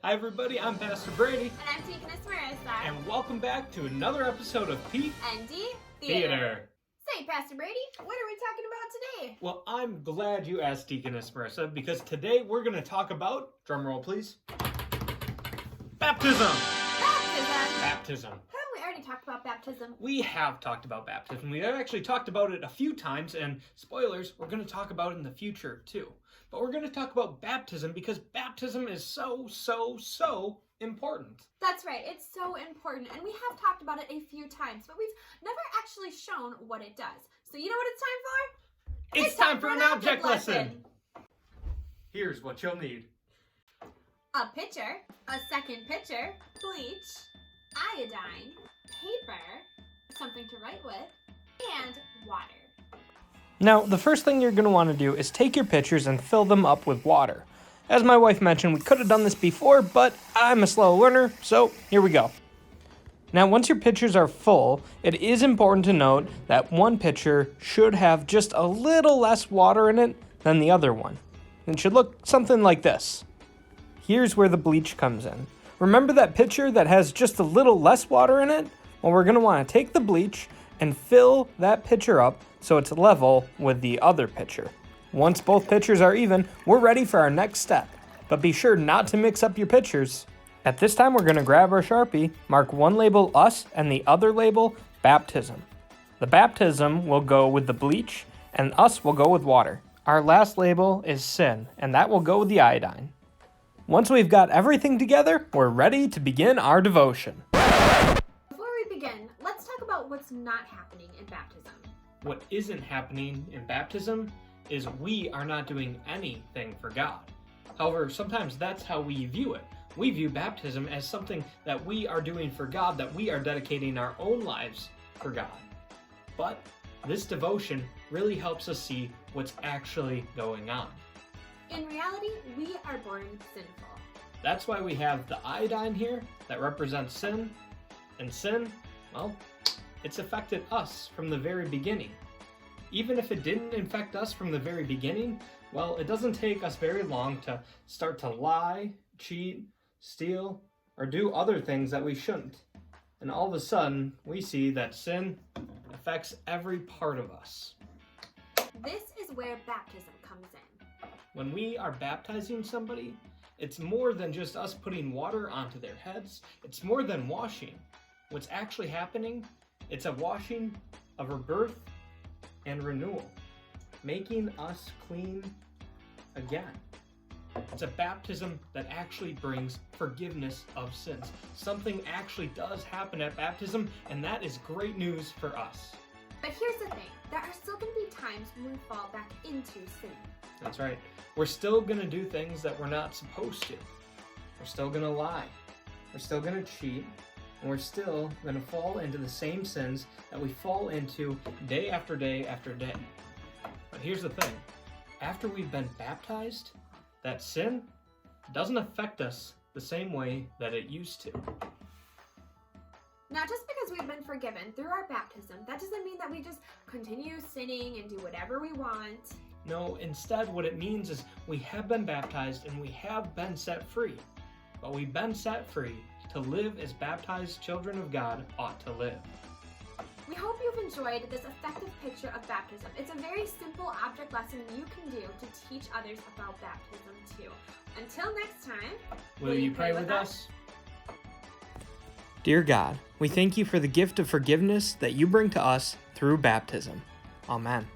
Hi everybody, I'm Pastor Brady. And I'm Deaconess Marissa. And welcome back to another episode of Pete and D Theater. Say, Pastor Brady, what are we talking about today? Well, I'm glad you asked Deaconess Marissa, because today we're going to talk about, drumroll please, baptism. Baptism. Haven't we already talked about baptism? We have talked about baptism. We have actually talked about it a few times, and spoilers, we're going to talk about it in the future too. But we're going to talk about baptism because baptism is so important. That's right, it's so important, and we have talked about it a few times, but we've never actually shown what it does. So you know what it's time for? It's time for an object lesson. Here's what you'll need. A pitcher, a second pitcher, bleach, iodine, paper, something to write with, and water. Now, the first thing you're going to want to do is take your pitchers and fill them up with water. As my wife mentioned, we could have done this before, but I'm a slow learner, so here we go. Now, once your pitchers are full, it is important to note that one pitcher should have just a little less water in it than the other one. It should look something like this. Here's where the bleach comes in. Remember that pitcher that has just a little less water in it? Well, we're going to want to take the bleach and fill that pitcher up so it's level with the other pitcher. Once both pitchers are even, we're ready for our next step. But be sure not to mix up your pitchers. At this time, we're going to grab our Sharpie, mark one label us and the other label baptism. The baptism will go with the bleach and us will go with water. Our last label is sin, and that will go with the iodine. Once we've got everything together, we're ready to begin our devotion. Before we begin, let's talk about what's not happening in baptism. What isn't happening in baptism is we are not doing anything for God. However, sometimes that's how we view it. We view baptism as something that we are doing for God, that we are dedicating our own lives for God. But this devotion really helps us see what's actually going on. In reality, we are born sinful. That's why we have the iodine here that represents sin. And sin, well, it's affected us from the very beginning. Even if it didn't infect us from the very beginning, well, it doesn't take us very long to start to lie, cheat, steal, or do other things that we shouldn't. And all of a sudden, we see that sin affects every part of us. This is where baptism comes in. When we are baptizing somebody, it's more than just us putting water onto their heads. It's more than washing. What's actually happening, it's a washing of rebirth and renewal, making us clean again. It's a baptism that actually brings forgiveness of sins. Something actually does happen at baptism, and that is great news for us. But here's the thing, there are still going to be times when we fall back into sin. That's right. We're still going to do things that we're not supposed to. We're still going to lie. We're still going to cheat. And we're still going to fall into the same sins that we fall into day after day after day. But here's the thing. After we've been baptized, that sin doesn't affect us the same way that it used to. Now, just because we've been forgiven through our baptism, that doesn't mean that we just continue sinning and do whatever we want. No, instead what it means is we have been baptized and we have been set free. But we've been set free to live as baptized children of God ought to live. We hope you've enjoyed this effective picture of baptism. It's a very simple object lesson you can do to teach others about baptism too. Until next time, will you pray with us? Dear God, we thank you for the gift of forgiveness that you bring to us through baptism. Amen.